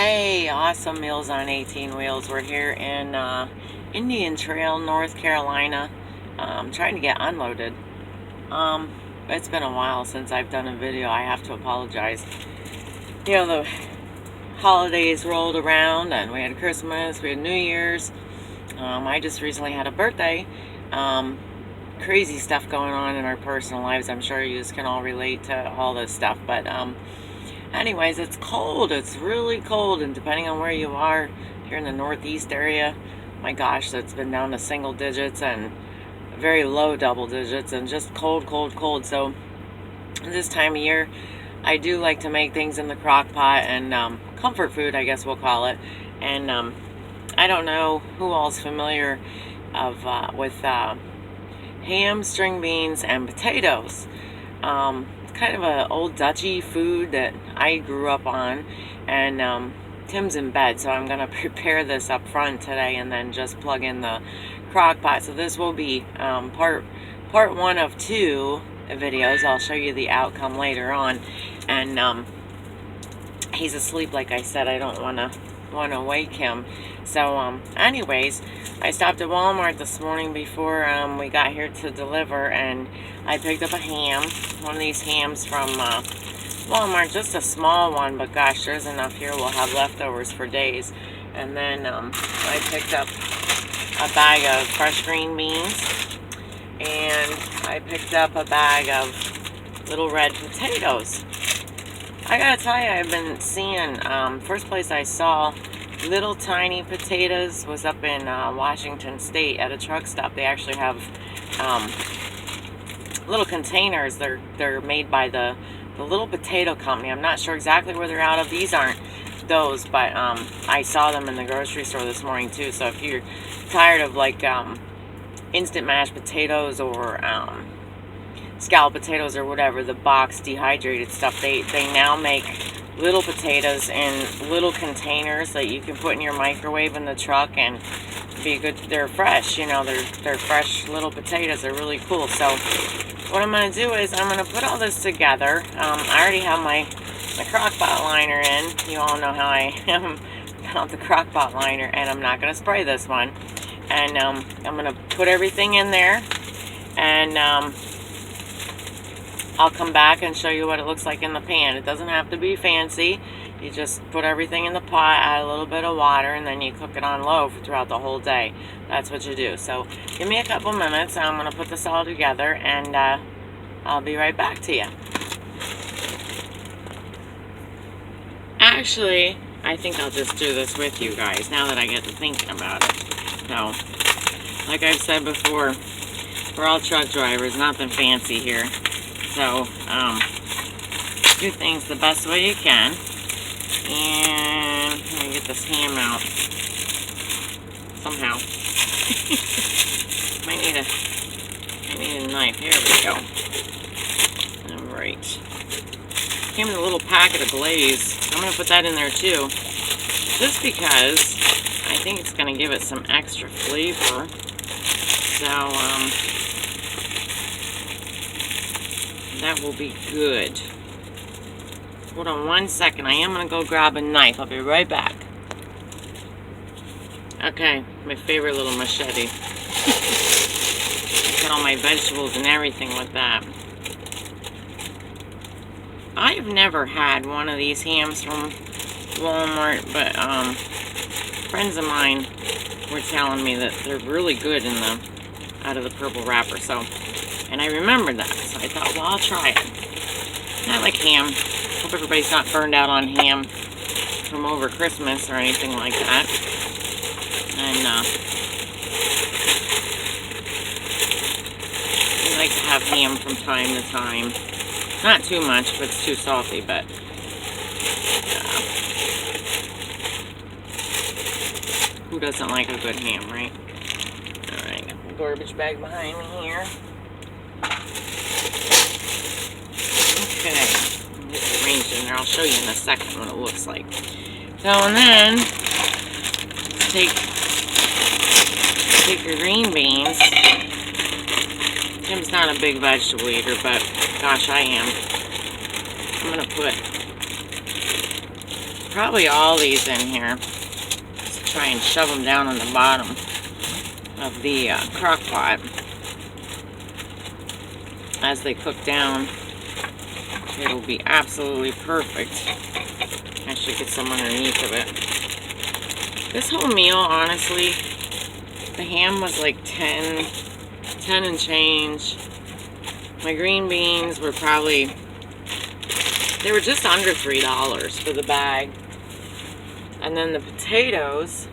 Hey, awesome Meals on 18 Wheels. We're here in Indian Trail, North Carolina, trying to get unloaded. Um, it's been a while since I've done a video. I have to apologize. You know, the holidays rolled around and we had Christmas, we had New Year's. I just recently had a birthday. Crazy stuff going on in our personal lives. I'm sure you can all relate to all this stuff, but anyways, it's cold. It's really cold, and depending on where you are, here in the northeast area, my gosh, it's been down to single digits and very low double digits, and just cold, cold, cold. So this time of year, I do like to make things in the crock pot and comfort food, I guess we'll call it. And I don't know who all's familiar with ham, string beans, and potatoes. It's kind of an old Dutchy food that I grew up on, and Tim's in bed, so I'm going to prepare this up front today and then just plug in the crock pot. So this will be part one of two videos. I'll show you the outcome later on. And he's asleep, like I said. I don't want to wake him. So anyways, I stopped at Walmart this morning before we got here to deliver, and I picked up a ham, one of these hams from Walmart, just a small one, but gosh, there's enough here. We'll have leftovers for days. And then I picked up a bag of fresh green beans, and I picked up a bag of little red potatoes. I gotta tell you, I've been seeing, first place I saw little tiny potatoes was up in Washington State at a truck stop. They actually have little containers. They're made by the Little Potato Company. I'm not sure exactly where they're out of. These aren't those, but I saw them in the grocery store this morning too. So if you're tired of like instant mashed potatoes or scalloped potatoes or whatever, the boxed dehydrated stuff, they now make little potatoes in little containers that you can put in your microwave in the truck and be good. They're fresh, you know, they're fresh little potatoes. They're really cool. So what I'm going to do is I'm going to put all this together. I already have my crock pot liner in. You all know how I am about the crock pot liner, and I'm not going to spray this one. And I'm going to put everything in there, and I'll come back and show you what it looks like in the pan. It doesn't have to be fancy. You just put everything in the pot, add a little bit of water, and then you cook it on low throughout the whole day. That's what you do. So give me a couple minutes. I'm going to put this all together, and I'll be right back to you. Actually, I think I'll just do this with you guys now that I get to thinking about it. So, like I've said before, we're all truck drivers, nothing fancy here. So, do things the best way you can. And let me get this ham out. Somehow. I need a knife. Here we go. Alright. Came in a little packet of Glaze. I'm going to put that in there too. Just because I think it's going to give it some extra flavor. So, that will be good. Hold on one second. I am going to go grab a knife. I'll be right back. Okay, my favorite little machete. Got all my vegetables and everything with that. I've never had one of these hams from Walmart, but friends of mine were telling me that they're really good in the out of the purple wrapper. So, and I remembered that, so I thought, well, I'll try it. I like ham. Hope everybody's not burned out on ham from over Christmas or anything like that. And we like to have ham from time to time. Not too much, but it's too salty, but who doesn't like a good ham, right? Alright, garbage bag behind me here. Okay, it's arranged in there. I'll show you in a second what it looks like. So, and then take your green beans. Jim's not a big vegetable eater, but gosh, I am. I'm going to put probably all these in here. Just try and shove them down on the bottom of the crock pot. As they cook down, it'll be absolutely perfect. Actually get some underneath of it. This whole meal, honestly, the ham was like 10 and change. My green beans were probably, they were just under $3 for the bag. And then the potatoes,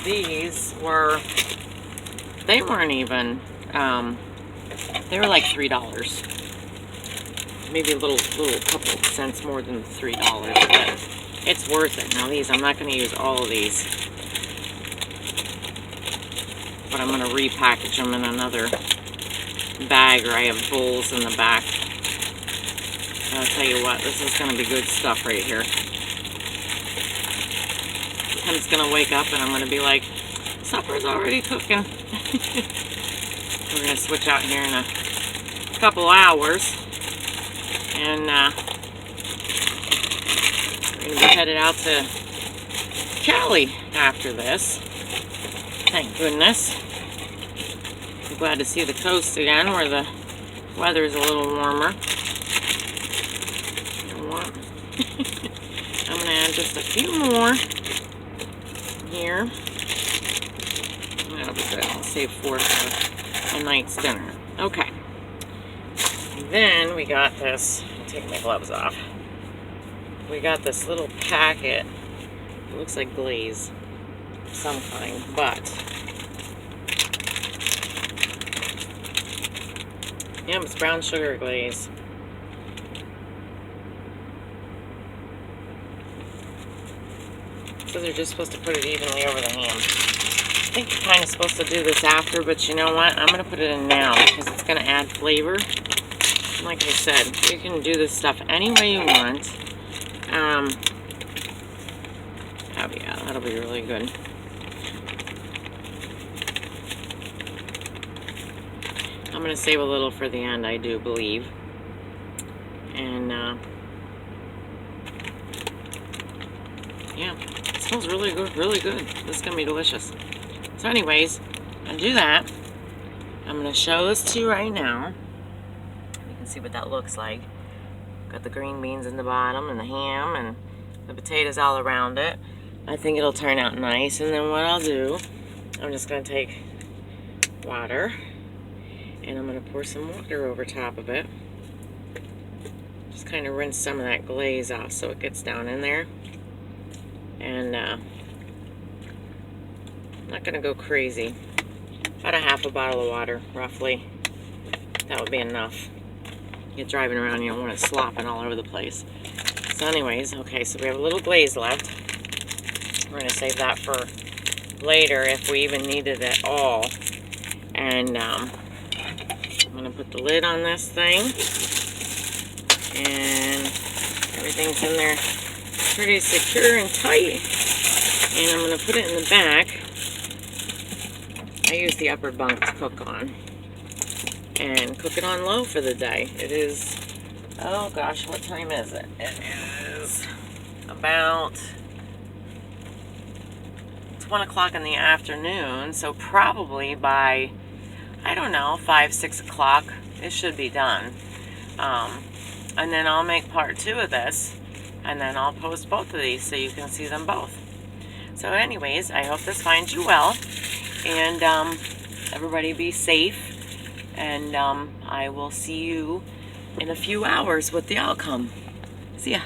these were, they weren't even, they were like $3. Maybe a little couple cents more than $3, but it's worth it. Now these, I'm not going to use all of these, but I'm going to repackage them in another bag, or I have bowls in the back. I'll tell you what, this is going to be good stuff right here. Tim's going to wake up and I'm going to be like, supper's already cooking. We're going to switch out here in a couple hours. And we're going to be headed out to Cali after this. Thank goodness. I'm glad to see the coast again where the weather is a little warmer. I'm going to add just a few more here. That'll be good. I'll save 4 for a night's dinner. Okay. Then we got this, I'll take my gloves off. We got this little packet. It looks like glaze of some kind, but yeah, it's brown sugar glaze. So they're just supposed to put it evenly over the ham. I think you're kind of supposed to do this after, but you know what? I'm going to put it in now because it's going to add flavor. Like I said, you can do this stuff any way you want. Oh yeah, that'll be really good. I'm going to save a little for the end, I do believe. And yeah, it smells really good, really good. This is going to be delicious. So anyways, I'll do that. I'm going to show this to you right now. You can see what that looks like. Got the green beans in the bottom and the ham and the potatoes all around it. I think it'll turn out nice. And then what I'll do, I'm just going to take water and I'm going to pour some water over top of it. Just kind of rinse some of that glaze off so it gets down in there. And I'm not going to go crazy. About a half a bottle of water, roughly. That would be enough. You're driving around, you don't want it slopping all over the place. So anyways, okay, so we have a little glaze left. We're going to save that for later if we even need it at all. And I'm going to put the lid on this thing. And everything's in there pretty secure and tight. And I'm going to put it in the back. I use the upper bunk to cook on. And cook it on low for the day. It is, oh gosh, what time is it? It is about 1 o'clock in the afternoon, so probably by, I don't know, 5, 6 o'clock, it should be done. And then I'll make part 2 of this, and then I'll post both of these so you can see them both. So anyways, I hope this finds you well, and everybody be safe. And I will see you in a few hours with the outcome. See ya.